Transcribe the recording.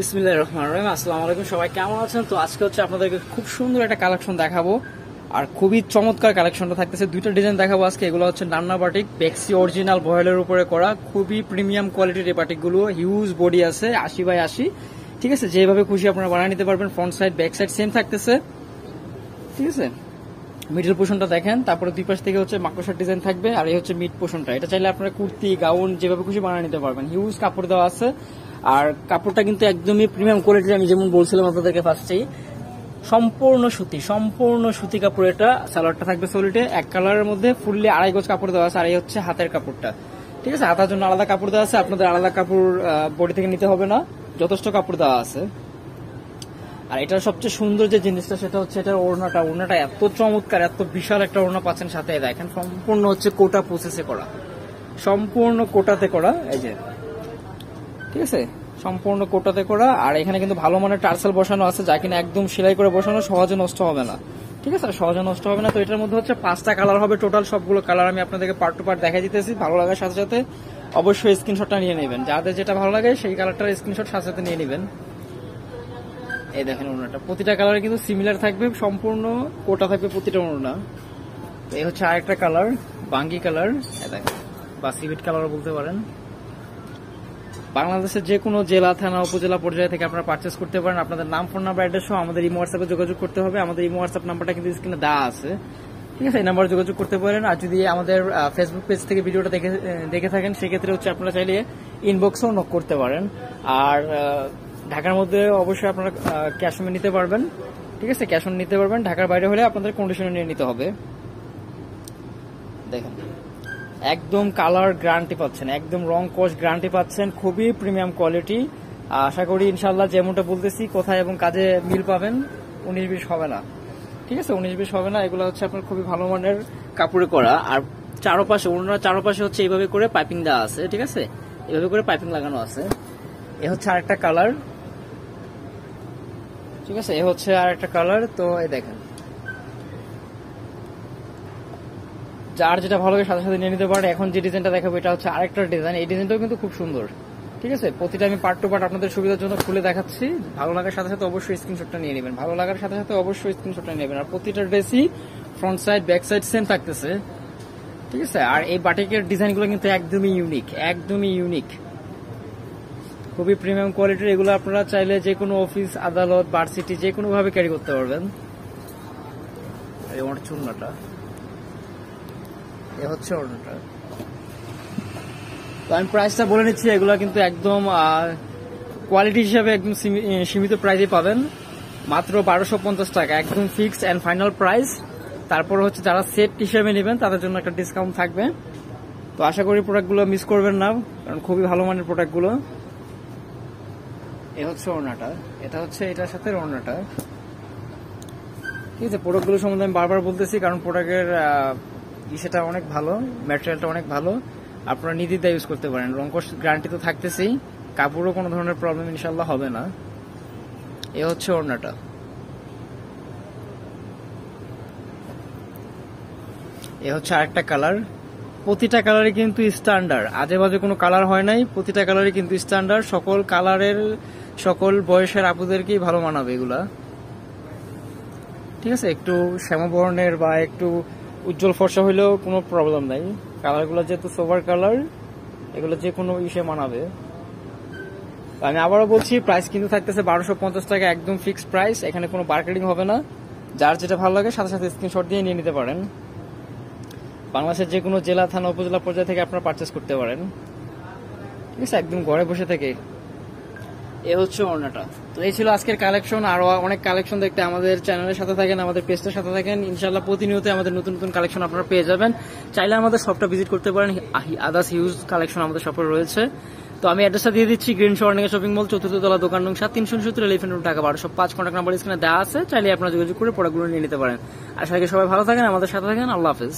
বিসমিল্লাহির রহমানির রহিম। আসসালামু আলাইকুম, সবাই কেমন আছেন? তো আজকে হচ্ছে আপনাদেরকে খুব সুন্দর একটা কালেকশন দেখাবো, আর খুবই চমৎকার কালেকশনটা থাকতেছে। দুইটা ডিজাইন দেখাবো আজকে। এগুলো হচ্ছে নান্না বাটিক, বেক্সি অরিজিনাল ভয়েলের উপরে করা, খুবই প্রিমিয়াম কোয়ালিটির এই বাটিকগুলো। হিউজ বডি আছে, 80x80, ঠিক আছে। যেভাবে খুশি আপনারা বানিয়ে নিতে পারবেন। Front side back side same থাকতেছে, ঠিক আছে। মিডল পোর্শনটা দেখেন, তারপরে দুই পাশ থেকে হচ্ছে মাকড়সার ডিজাইন থাকবে, আর এই হচ্ছে মিড পোর্শনটা। এটা চাইলে আপনারা কুর্তি, গাউন যেভাবে খুশি বানিয়ে নিতে পারবেন। হিউজ কাপড় দেওয়া আছে, আর কাপড়টা কিন্তু একদমই প্রিমিয়াম কোয়ালিটির। আমি যেমন বলছিলাম আপনাদেরকে ফার্স্টেই, সম্পূর্ণ সুতি কাপড়। এটা সালোয়ারটা থাকবে সলিডে, এক কালারের মধ্যে, ফুললি 2.5 গজ কাপড় দেওয়া আছে। আর এই হচ্ছে হাতের কাপড়টা, ঠিক আছে। হাতার জন্য আলাদা কাপড় দেওয়া আছে, আপনাদের আলাদা কাপড় বডি থেকে নিতে হবে না, যথেষ্ট কাপড় দেওয়া আছে। আর এটার সবচেয়ে সুন্দর যে জিনিসটা সেটা হচ্ছে এটার ওড়নাটা এত চমৎকার, এত বিশাল একটা ওড়না পাচ্ছেন সাথে। দেখেন সম্পূর্ণ হচ্ছে কোটা প্রসেসে করা, সম্পূর্ণ কোটাতে করা, এই যে, ঠিক আছে, সম্পূর্ণ কোটাতে করা। আর এখানে কিন্তু ভালো মানের টার্সেল বসানো আছে, যা কিনা একদম সেলাই করে বসানো, সহজে নষ্ট হবে না, ঠিক আছে, সহজে নষ্ট হবে না। তো এটার মধ্যে হচ্ছে 5টা কালার হবে টোটাল। সবগুলো কালার আমি আপনাদেরকে পার্ট টু পার্ট দেখাই দিতেছি। ভালো লাগার সাথে সাথে অবশ্যই স্ক্রিনশটটা নিয়ে নেবেন। যাদের যেটা ভালো লাগে সেই কালারটার স্ক্রিনশট সাথে সাথে নিয়ে নেবেন। এই দেখেন ওড়নাটা, প্রতিটা কালারে কিন্তু সিমিলার থাকবে, সম্পূর্ণ কোটা থাকবে প্রতিটা ওড়না। এই হচ্ছে আরেকটা কালার, বাঙ্গি কালার, দেখেন, বা সিভিট কালার বলতে পারেন। বাংলাদেশের যে কোনো জেলা, থানা, উপজেলা পর্যায়ে থেকে আপনারা পারচেস করতে পারেন। আপনাদের নাম, ফোন নাম্বার, অ্যাড্রেস সহ আমাদের ইমো হোয়াটসঅ্যাপে যোগাযোগ করতে হবে। আমাদের ইমো হোয়াটসঅ্যাপ নাম্বারটা কিন্তু স্ক্রিনে দেওয়া আছে, ঠিক আছে। এই নাম্বারে যোগাযোগ করতে পারেন। আর যদি আমাদের ফেসবুক পেজ থেকে ভিডিওটা দেখে থাকেন, সেক্ষেত্রে হচ্ছে আপনারা চাইলে ইনবক্সেও নক করতে পারেন। আর ঢাকার মধ্যে অবশ্যই আপনারা ক্যাশ অন নিতে পারবেন, ঠিক আছে, ক্যাশ অন নিতে পারবেন। ঢাকার বাইরে হলে আপনাদের কন্ডিশনে নিয়ে নিতে হবে। দেখেন একদম কালার গ্যারান্টি পাচ্ছেন, একদম রং কস গ্যারান্টি পাচ্ছেন, খুবই প্রিমিয়াম কোয়ালিটি। আশা করি ইনশাল্লাহ যেমনটা বলতেছি কথায় এবং কাজে মিল পাবেন, 19-20 হবে না, ঠিক আছে, 19-20 হবে না। এগুলো হচ্ছে আপনার খুবই ভালো মানের কাপড়ে করা। আর চারপাশে, ওনার চারপাশে হচ্ছে এইভাবে করে পাইপিং দেওয়া আছে, ঠিক আছে, এইভাবে করে পাইপিং লাগানো আছে। এ হচ্ছে আরেকটা কালার, ঠিক আছে, এ হচ্ছে আরেকটা কালার। তো এই দেখেন, যার যেটা ভালো লাগে সাথে সাথে নিয়ে নিতে পারেন। এখন যে ডিজাইনটা দেখাবো এটা হচ্ছে আরেকটা ডিজাইন। এই ডিজাইনটাও কিন্তু খুব সুন্দর, ঠিক আছে। প্রতিটা আমি পার্ট টু পার্ট আপনাদের সুবিধার জন্য খুলে দেখাচ্ছি। ভালো লাগার সাথে সাথে অবশ্যই স্ক্রিনশটটা নিয়ে নেবেন, ভালো লাগার সাথে সাথে অবশ্যই স্ক্রিনশটটা নিয়ে নেবেন। আর প্রতিটা ড্রেসই front side back side same থাকতেছে, ঠিক আছে। আর এই বাটিকের ডিজাইনগুলো কিন্তু একদমই ইউনিক, খুবই প্রিমিয়াম কোয়ালিটির। এগুলো আপনারা চাইলে যে কোনো অফিস, আদালত, ভার্সিটি যে কোনো ভাবে ক্যারি করতে পারবেন। এই ওর চুন্নাটা, এ হচ্ছে ওড়নাটা। তো আমি প্রাইসটা বলে নিচ্ছি, এগুলো কিন্তু একদম কোয়ালিটি হিসাবে একদম সীমিত প্রাইসে পাবেন, মাত্র 1250 টাকা, একদম ফিক্সড এন্ড ফাইনাল প্রাইস। তারপর হচ্ছে যারা সেট হিসেবে নেবেন তাদের জন্য একটা ডিসকাউন্ট থাকবে। তো আশা করি প্রোডাক্টগুলো মিস করবেন না, কারণ খুবই ভালো মানের প্রোডাক্টগুলো। এ হচ্ছে ওড়নাটা, এটা হচ্ছে এটার সাথে ওড়নাটা, ঠিক আছে। প্রোডাক্টগুলো সম্বন্ধে আমি বারবার বলতেছি, কারণ প্রোডাক্টের সেটা অনেক ভালো, ম্যাটেরিয়ালটা অনেক ভালো, আপনারা নির্দ্বিধায় ইউজ করতে পারেন। রংকশ গ্যারান্টি তো থাকতেছেই, কাপড়ও কোনো ধরনের প্রবলেম ইনশাল্লাহ হবে না। এ হচ্ছে ওড়নাটা, এ হচ্ছে আরেকটা কালার। প্রতিটা কালারই কিন্তু স্ট্যান্ডার্ড, আজে বাজে কোনো কালার হয় নাই, প্রতিটা কালারই কিন্তু স্ট্যান্ডার্ড। সকল কালারের, সকল বয়সের আপুদেরকেই ভালো মানাবে এগুলা, ঠিক আছে। একটু শ্যামবর্ণের বা একটু উজ্জ্বল ফর্সা হইলেও কোনো প্রবলেম নাই। কালারগুলো যেহেতু সোভার কালার, এগুলো যে কোনো ইসে মানাবে। আমি আবারও বলছি, প্রাইস কিন্তু থাকতেছে 1250 টাকা, একদম ফিক্সড প্রাইস, এখানে কোনো বার্গেনিং হবে না। যার যেটা ভালো লাগে সাথে সাথে স্ক্রিনশট দিয়ে নিয়ে নিতে পারেন। বাংলাদেশের যে কোনো জেলা, থানা, উপজেলা পর্যায়ে থেকে আপনারা পারচেস করতে পারেন, ঠিক আছে, একদম ঘরে বসে থেকে। এ হচ্ছে ওড়নাটা। তো এই ছিল আজকের কালেকশন। আরো অনেক কালেকশন দেখতে আমাদের চ্যানেলের সাথে থাকেন, আমাদের পেজটার সাথে থাকেন। ইনশাল্লাহ প্রতিনিয়ত আমাদের নতুন নতুন কালেকশন আপনারা পেয়ে যাবেন। চাইলে আমাদের শপটা ভিজিট করতে পারেন, আদার্স হিউজ কালেকশন আমাদের শপে রয়েছে। তো আমি অ্যাড্রেসটা দিয়ে দিচ্ছি, green Swarnika shopping mall, 4th তলা, দোকান নং 7, 370 elephant road, Dhaka 1205। Contact number স্ক্রিনে দেওয়া আছে, চাইলে আপনারা যোগাযোগ করে প্রোডাক্টগুলো নিয়ে নিতে পারেন। আশা করি সবাই ভালো থাকেন, আমাদের সাথে থাকেন। আল্লাহ হাফেজ।